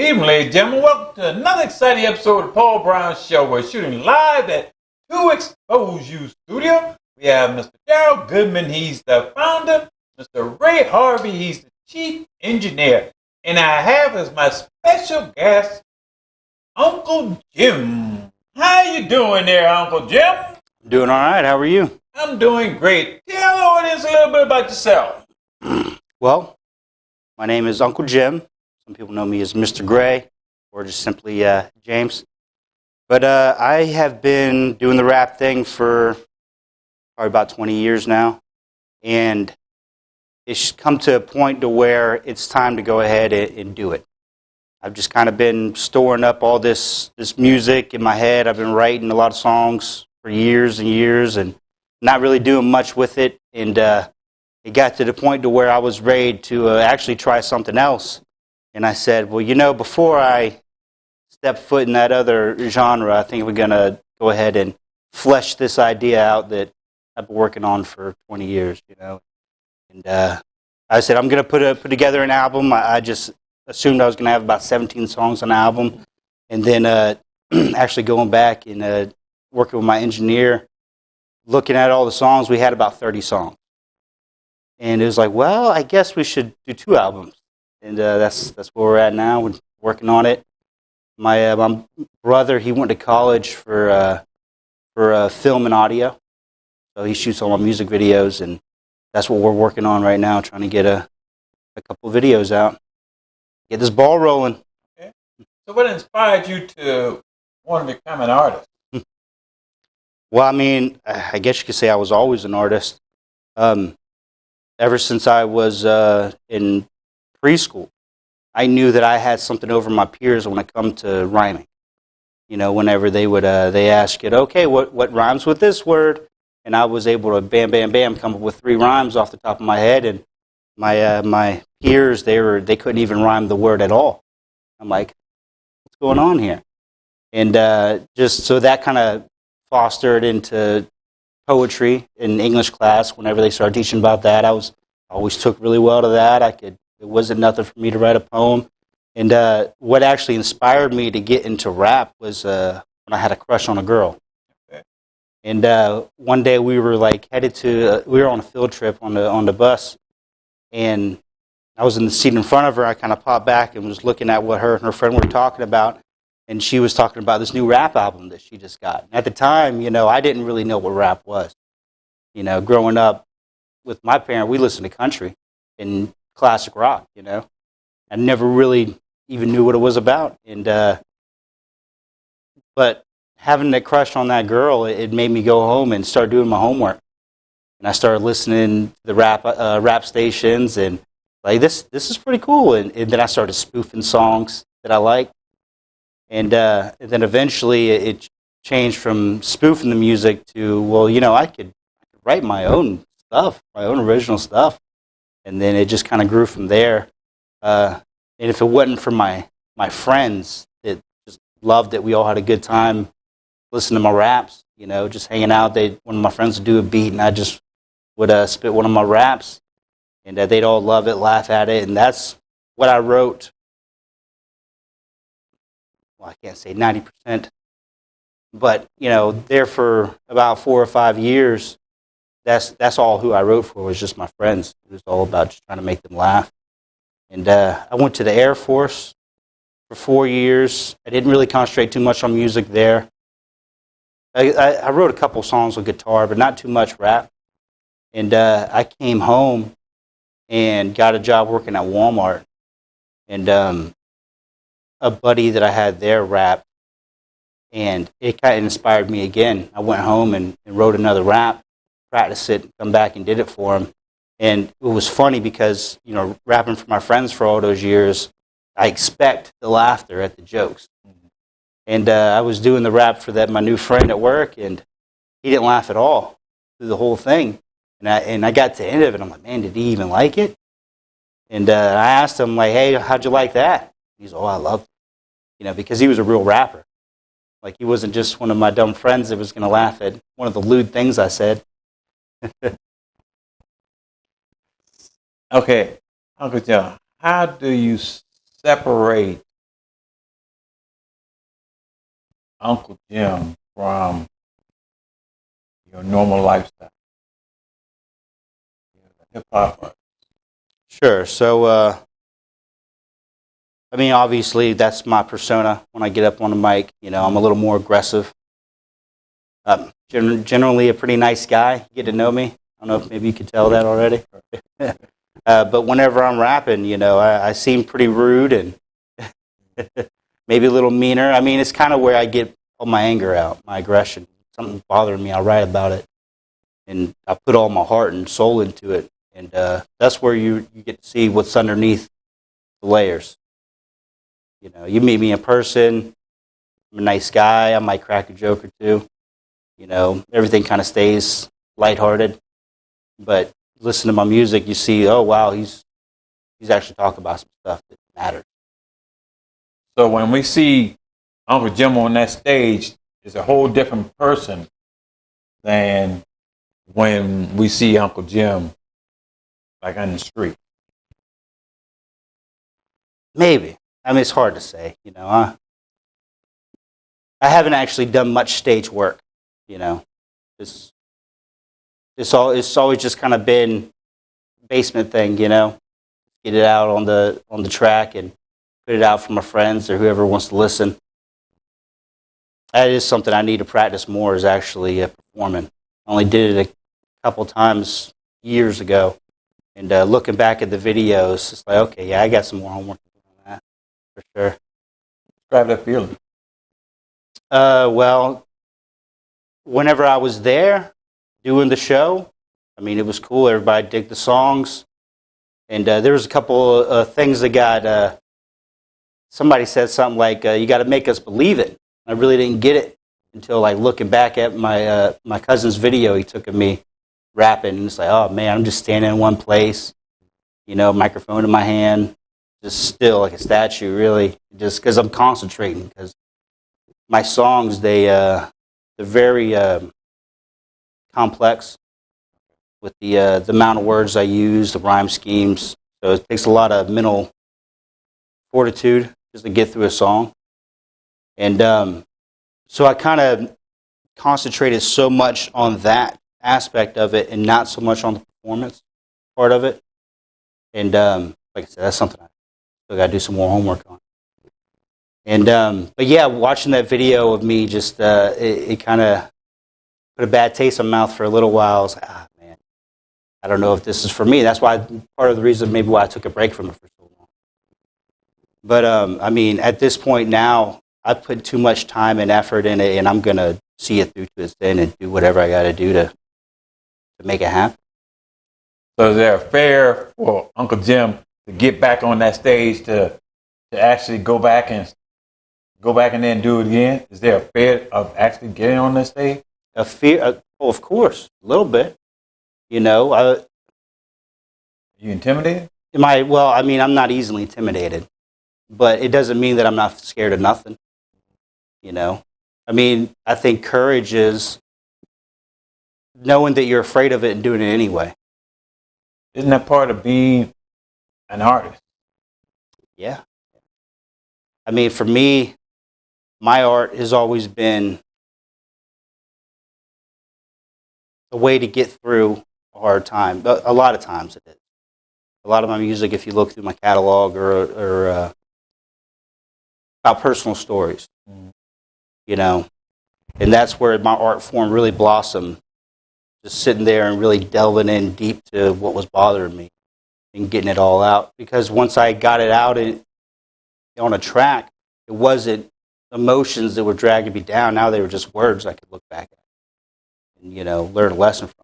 evening, ladies and gentlemen. Welcome to another exciting episode of the Paul Brown Show. We're shooting live at 2xposu studio. We have Mr. Darrell Goodman. He's the founder. Mr. Ray Harvey. He's the chief engineer. And I have as my special guest, Uncle Jim. How you doing there, Uncle Jim? Doing all right. How are you? I'm doing great. Tell the audience a little bit about yourself. Well, my name is Uncle Jim. Some people know me as Mr. Gray or just simply James. But I have been doing the rap thing for probably about 20 years now. And it's come to a point to where it's time to go ahead and do it. I've just kind of been storing up all this music in my head. I've been writing a lot of songs for years and years and not really doing much with it. And it got to the point to where I was ready to actually try something else. And I said, well, you know, before I step foot in that other genre, I think we're going to go ahead and flesh this idea out that I've been working on for 20 years, you know. And I said, I'm going to put together an album. I just assumed I was going to have about 17 songs on the album. And then actually going back and working with my engineer, looking at all the songs, we had about 30 songs. And it was like, well, I guess we should do 2 albums. And that's where we're at now. We're working on it. My brother, he went to college for film and audio. So he shoots all my music videos, and that's what we're working on right now, trying to get a couple of videos out. Get this ball rolling. Okay. So what inspired you to want to become an artist? Well, I mean, I guess you could say I was always an artist. Ever since I was in preschool, I knew that I had something over my peers when it come to rhyming. You know, whenever they would they ask it, okay, what rhymes with this word? And I was able to bam, bam, bam, come up with 3 rhymes off the top of my head. And my peers, they couldn't even rhyme the word at all. I'm like, what's going on here? And just so that kind of fostered into poetry in English class. Whenever they started teaching about that, I always took really well to that. It wasn't nothing for me to write a poem. And what actually inspired me to get into rap was when I had a crush on a girl. Okay. And one day we were like headed to, we were on a field trip on the bus, and I was in the seat in front of her. I kind of popped back and was looking at what her and her friend were talking about, and she was talking about this new rap album that she just got. And at the time, you know, I didn't really know what rap was. You know, growing up with my parents, we listened to country and classic rock, you know. I never really even knew what it was about. And but having that crush on that girl, it made me go home and start doing my homework. And I started listening to the rap stations, and like this is pretty cool. And then I started spoofing songs that I liked. And then eventually it changed from spoofing the music to, well, you know, I could write my own stuff, my own original stuff. And then it just kind of grew from there. And if it wasn't for my friends that just loved it, we all had a good time listening to my raps, you know, just hanging out. One of my friends would do a beat, and I just would spit one of my raps. And they'd all love it, laugh at it. And that's what I wrote. Well, I can't say 90%. But, you know, there for about 4 or 5 years, that's all who I wrote for, was just my friends. It was all about just trying to make them laugh. And I went to the Air Force for 4 years. I didn't really concentrate too much on music there. I wrote a couple songs with guitar, but not too much rap. And I came home and got a job working at Walmart. And a buddy that I had there rapped, and it kind of inspired me again. I went home and wrote another rap, practiced it, come back and did it for him. And it was funny because, you know, rapping for my friends for all those years, I expect the laughter at the jokes. And I was doing the rap for my new friend at work, and he didn't laugh at all through the whole thing. And I got to the end of it, I'm like, man, did he even like it? And I asked him, like, hey, how'd you like that? He's, oh, I loved it. You know, because he was a real rapper. Like, he wasn't just one of my dumb friends that was going to laugh at one of the lewd things I said. Okay, Uncle John, how do you separate Uncle Jim from your normal lifestyle? Hip hop artist. Sure. So, I mean, obviously, that's my persona when I get up on the mic. You know, I'm a little more aggressive. Generally, a pretty nice guy. You get to know me. I don't know if maybe you could tell that already. But whenever I'm rapping, you know, I seem pretty rude and maybe a little meaner. I mean, it's kind of where I get all my anger out, my aggression. Something's bothering me, I'll write about it. And I put all my heart and soul into it. And that's where you get to see what's underneath the layers. You know, you meet me in person, I'm a nice guy, I might crack a joke or two. You know, everything kind of stays lighthearted. But listen to my music, you see, oh, wow, he's actually talking about some stuff that matters. So when we see Uncle Jim on that stage, it's a whole different person than when we see Uncle Jim like on the street. Maybe. I mean, it's hard to say. You know, I haven't actually done much stage work. You know, it's always just kind of been basement thing. You know, get it out on the track and put it out for my friends or whoever wants to listen. That is something I need to practice more. Is actually performing. I only did it a couple times years ago, and looking back at the videos, it's like, okay, yeah, I got some more homework to do on that for sure. Describe that feeling. Well, whenever I was there doing the show, I mean, it was cool. Everybody digged the songs. And there was a couple of things that got, somebody said something like, you got to make us believe it. I really didn't get it until like looking back at my cousin's video he took of me rapping. And it's like, oh man, I'm just standing in one place, you know, microphone in my hand, just still like a statue, really, just because I'm concentrating. Because my songs, they're very complex with the amount of words I use, the rhyme schemes. So it takes a lot of mental fortitude just to get through a song. And so I kind of concentrated so much on that aspect of it and not so much on the performance part of it. And like I said, that's something I still got to do some more homework on. And but yeah, watching that video of me just it kind of put a bad taste in my mouth for a little while. I was like, man, I don't know if this is for me. That's why part of the reason maybe why I took a break from it for so long. But I mean, at this point now, I put too much time and effort in it, and I'm gonna see it through to its end and do whatever I got to do to make it happen. So is there fair for Uncle Jim to get back on that stage to actually go back and then do it again? Is there a fear of actually getting on that stage? A fear? Oh, of course, a little bit. You know, You intimidated? well, I mean, I'm not easily intimidated, but it doesn't mean that I'm not scared of nothing. You know, I mean, I think courage is knowing that you're afraid of it and doing it anyway. Isn't that part of being an artist? Yeah. I mean, for me, my art has always been a way to get through a hard time. A lot of times it is. A lot of my music, if you look through my catalog or about personal stories, you know, and that's where my art form really blossomed. Just sitting there and really delving in deep to what was bothering me and getting it all out. Because once I got it out on a track, it wasn't emotions that were dragging me down. Now they were just words I could look back at and, you know, learn a lesson from.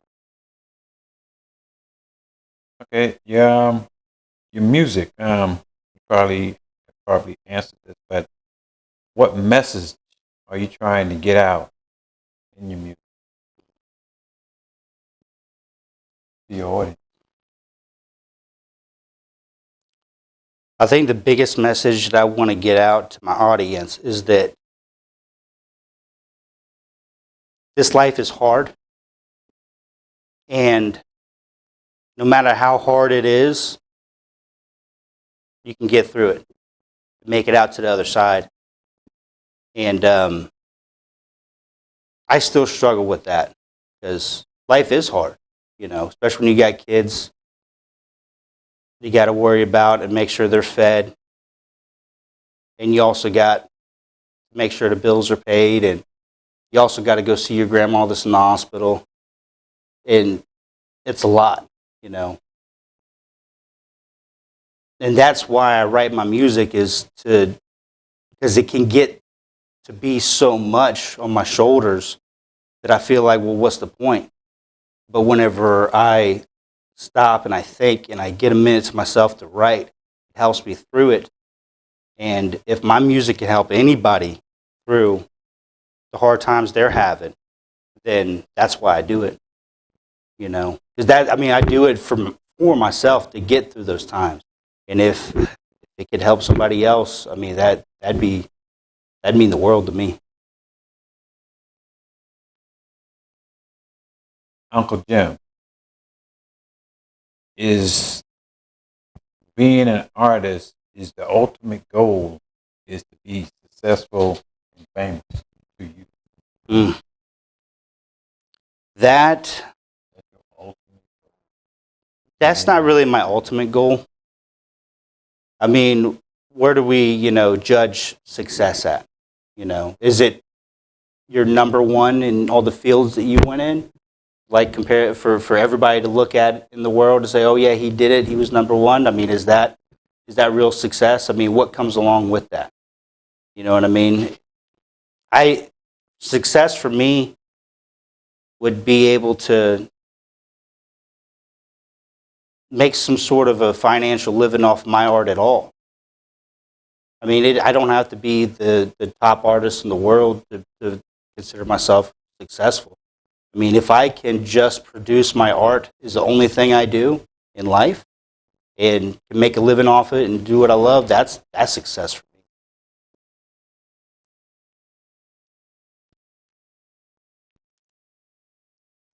Okay, yeah, your music. You probably answered this, but what message are you trying to get out in your music to your audience? I think the biggest message that I want to get out to my audience is that this life is hard, and no matter how hard it is, you can get through it, make it out to the other side. And I still struggle with that because life is hard, you know, especially when you got kids. You got to worry about and make sure they're fed. And you also got to make sure the bills are paid. And you also got to go see your grandma that's in the hospital. And it's a lot, you know. And that's why I write my music is to, because it can get to be so much on my shoulders that I feel like, well, what's the point? But whenever I stop and I think and I get a minute to myself to write, it helps me through it. And if my music can help anybody through the hard times they're having, then that's why I do it. You know, because that, I mean, I do it for myself to get through those times. And if it could help somebody else, I mean, that'd mean the world to me. Uncle Jim, is being an artist is the ultimate goal is to be successful and famous to you? Mm. That's not really my ultimate goal. I mean, where do we, you know, judge success at? You know, is it your number one in all the fields that you went in? Like compare it for everybody to look at in the world to say, oh yeah, he did it, he was number one. I mean, is that real success? I mean, what comes along with that? You know what I mean? Success for me would be able to make some sort of a financial living off my art at all. I mean, I don't have to be the top artist in the world to consider myself successful. I mean, if I can just produce my art is the only thing I do in life and can make a living off it and do what I love, that's success for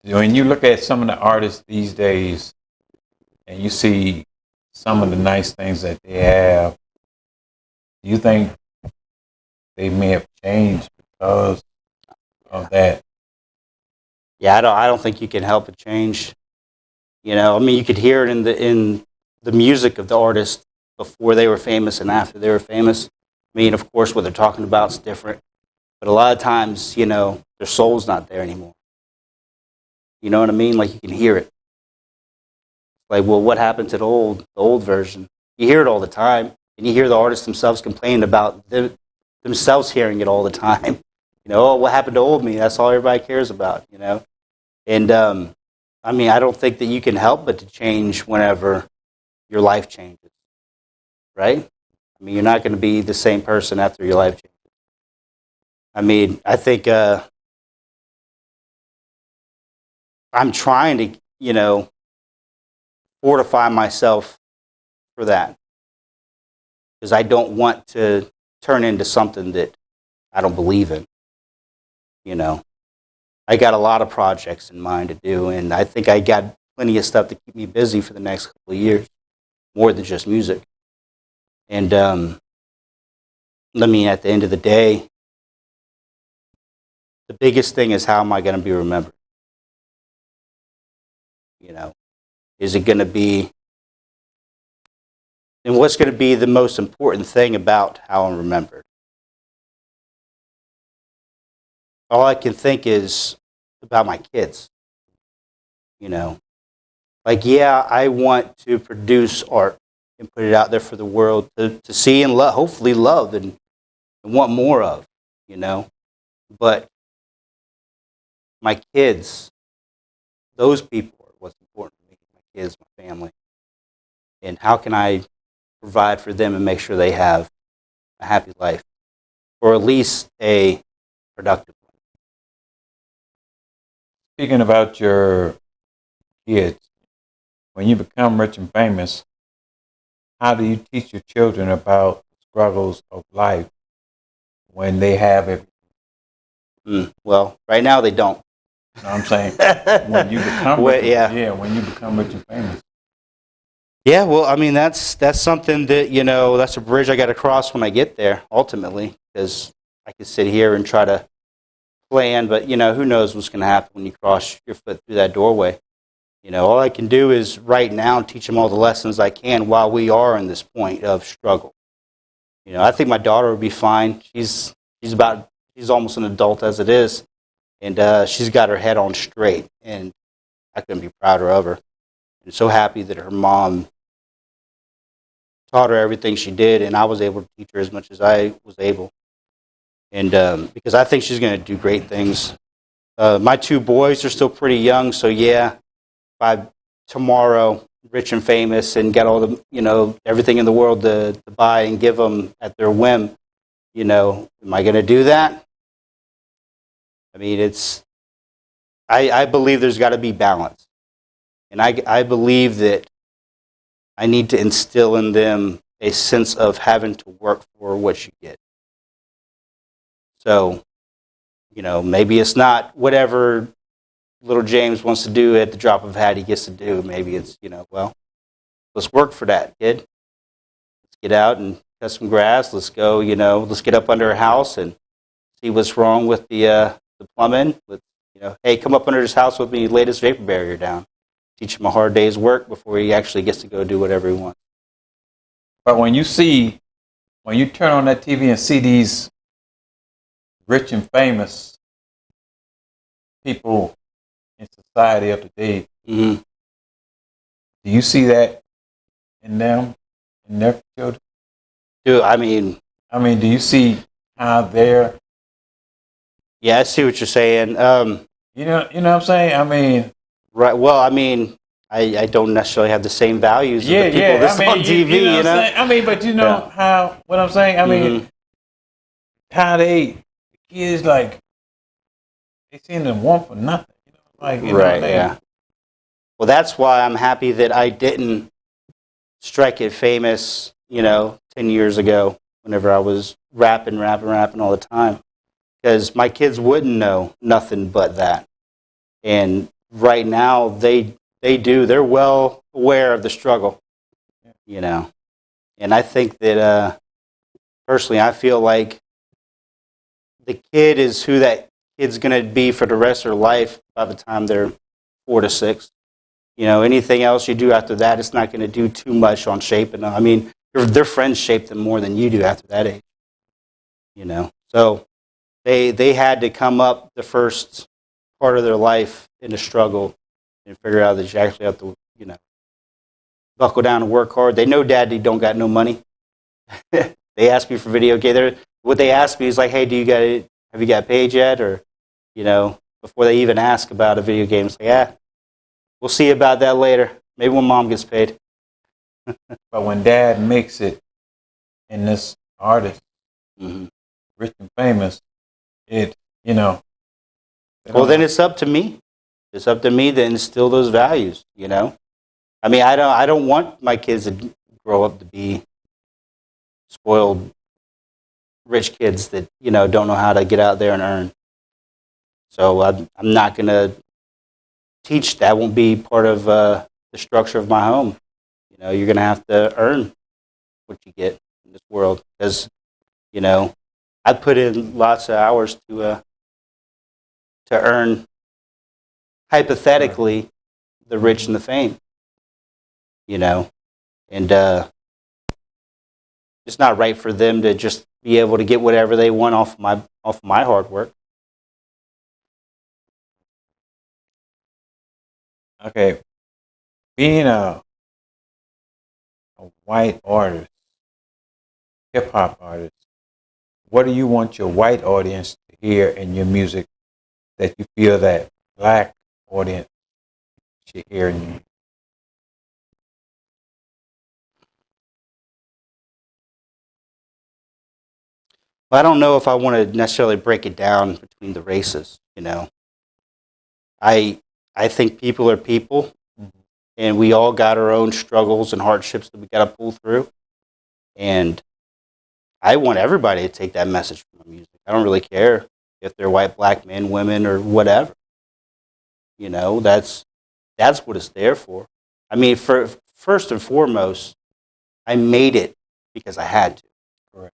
me. When you look at some of the artists these days and you see some of the nice things that they have, do you think they may have changed because of that? Yeah, I don't think you can help but change. You know, I mean, you could hear it in the music of the artist before they were famous and after they were famous. I mean, of course, what they're talking about is different, but a lot of times, you know, their soul's not there anymore. You know what I mean? Like you can hear it. Like, well, what happened to the old version? You hear it all the time, and you hear the artists themselves complain about themselves hearing it all the time. You know, oh, what happened to old me? That's all everybody cares about, you know? And, I mean, I don't think that you can help but to change whenever your life changes, right? I mean, you're not going to be the same person after your life changes. I mean, I think I'm trying to, you know, fortify myself for that because I don't want to turn into something that I don't believe in. You know, I got a lot of projects in mind to do, and I think I got plenty of stuff to keep me busy for the next couple of years, more than just music. And I mean, at the end of the day, the biggest thing is how am I going to be remembered? You know, is it going to be, and what's going to be the most important thing about how I'm remembered? All I can think is about my kids. You know, like, yeah, I want to produce art and put it out there for the world to see and hopefully love and want more of, you know. But my kids, those people are what's important to me, my kids, my family. And how can I provide for them and make sure they have a happy life, or at least a productive one? Speaking about your kids, when you become rich and famous, how do you teach your children about the struggles of life when they have it? Well, right now they don't. You know what I'm saying? When you become Well, rich, yeah. when you become rich and famous. Yeah, well, I mean, that's something that, you know, that's a bridge I got to cross when I get there, ultimately, because I could sit here and try to plan, but who knows what's going to happen when you cross your foot through that doorway. All I can do is right now teach them all the lessons I can while we are in this point of struggle. I think my daughter will be fine. She's almost an adult as it is, and she's got her head on straight, and I couldn't be prouder of her. And so happy that her mom taught her everything she did, and I was able to teach her as much as I was able. And because I think she's going to do great things. My two boys are still pretty young, so yeah, by tomorrow, rich and famous, and get all the everything in the world to buy and give them at their whim. Am I going to do that? I mean, I believe there's got to be balance, and I believe that I need to instill in them a sense of having to work for what you get. So, maybe it's not whatever little James wants to do at the drop of a hat he gets to do. Maybe it's, well, let's work for that, kid. Let's get out and cut some grass. Let's go, let's get up under a house and see what's wrong with the plumbing. Let's, hey, come up under this house with me, lay this vapor barrier down. Teach him a hard day's work before he actually gets to go do whatever he wants. But when you turn on that TV and see these rich and famous people in society of today, mm-hmm. Do you see that in them, in their children? I mean, do you see how they're? Yeah, I see what you're saying. You know what I'm saying? Right. Well, I don't necessarily have the same values as the people that's on TV. You know? But how? What I'm saying? Mm-hmm. How the kids they seem to want for nothing. Right. Yeah. Well, that's why I'm happy that I didn't strike it famous. 10 years ago, whenever I was rapping all the time, because my kids wouldn't know nothing but that. And right now, they do. They're well aware of the struggle. And I think that personally, I feel like the kid is who that kid's going to be for the rest of their life by the time they're 4 to 6. Anything else you do after that, it's not going to do too much on shaping them. Their friends shape them more than you do after that age. So they had to come up the first part of their life in a struggle and figure out that you actually have to, buckle down and work hard. They know daddy don't got no money. They ask me for video game. What they ask me is like, hey, have you got paid yet? Or, before they even ask about a video game, it's like, yeah, we'll see about that later. Maybe when mom gets paid. But when dad makes it in this artist, mm-hmm. rich and famous, well, then it's up to me. It's up to me to instill those values, I don't want my kids to grow up to be spoiled rich kids that, don't know how to get out there and earn. So I'm not going to teach that. Won't be part of the structure of my home. You're going to have to earn what you get in this world because, I put in lots of hours to earn, hypothetically, the rich and the fame. And it's not right for them to just be able to get whatever they want off my hard work. Okay, being a white artist, hip hop artist, what do you want your white audience to hear in your music that you feel that black audience should hear in your music? I don't know if I want to necessarily break it down between the races. I think people are people, and we all got our own struggles and hardships that we got to pull through. And I want everybody to take that message from my music. I don't really care if they're white, black men, women, or whatever. That's what it's there for. First and foremost, I made it because I had to. Correct.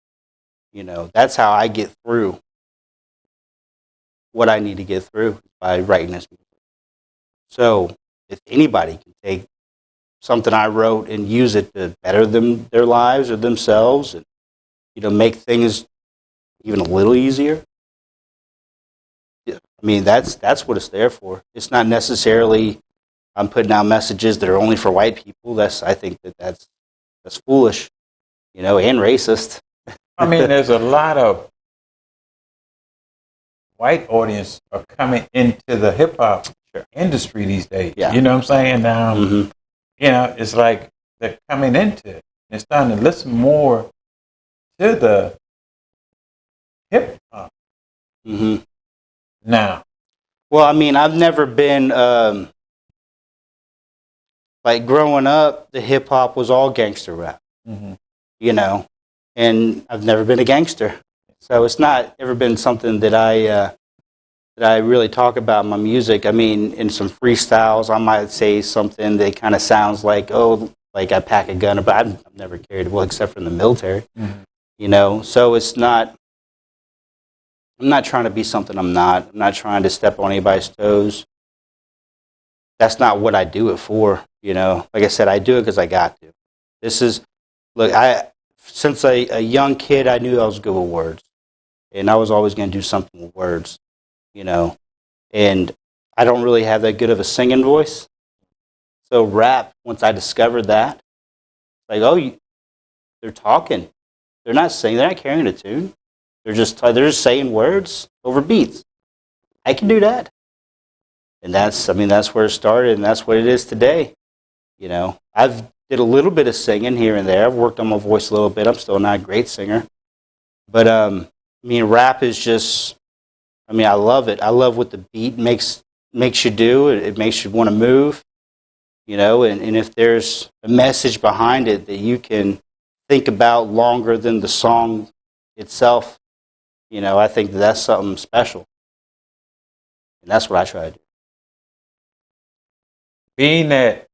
That's how I get through what I need to get through by writing this music. So if anybody can take something I wrote and use it to better their lives or themselves, and make things even a little easier, I mean, that's what it's there for. It's not necessarily I'm putting out messages that are only for white people. I think that's foolish, and racist. I mean, there's a lot of white audience are coming into the hip hop industry these days. Yeah. You know what I'm saying? It's like they're coming into it. They're starting to listen more to the hip hop now. Well, I mean, I've never been like growing up. The hip hop was all gangster rap, and I've never been a gangster, so it's not ever been something that I really talk about in my music. I mean, in some freestyles, I might say something that kind of sounds like, like I pack a gun, but I've never carried it, well, except for in the military, So it's not. I'm not trying to be something I'm not. I'm not trying to step on anybody's toes. That's not what I do it for, Like I said, I do it because I got to. Since a young kid, I knew I was good with words. And I was always going to do something with words, And I don't really have that good of a singing voice. So rap, once I discovered that, they're talking. They're not singing. They're not carrying a tune. They're just saying words over beats. I can do that. And that's where it started, and that's what it is today. I've did a little bit of singing here and there. I've worked on my voice a little bit. I'm still not a great singer. But, rap is just, I love it. I love what the beat makes you do. It makes you want to move, and if there's a message behind it that you can think about longer than the song itself, I think that's something special. And that's what I try to do. Being that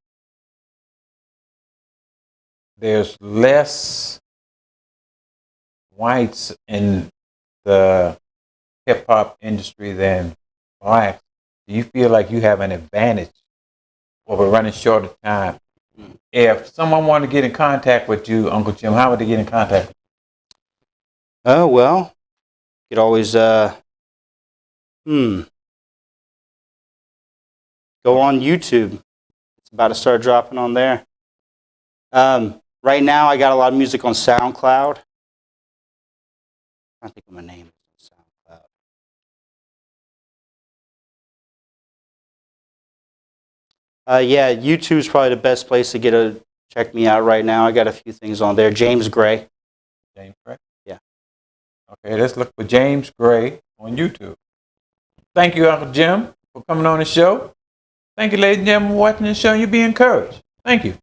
there's less whites in the hip hop industry than blacks, do you feel like you have an advantage over running short of time? If someone wanted to get in contact with you, Uncle Jim, how would they get in contact with you? Oh, well, you could always go on YouTube. It's about to start dropping on there. Right now, I got a lot of music on SoundCloud. I think of my name is on SoundCloud. Yeah, YouTube's probably the best place to check me out right now. I got a few things on there. James Gray. James Gray? Yeah. Okay, let's look for James Gray on YouTube. Thank you, Uncle Jim, for coming on the show. Thank you, ladies and gentlemen, for watching the show. You be encouraged. Thank you.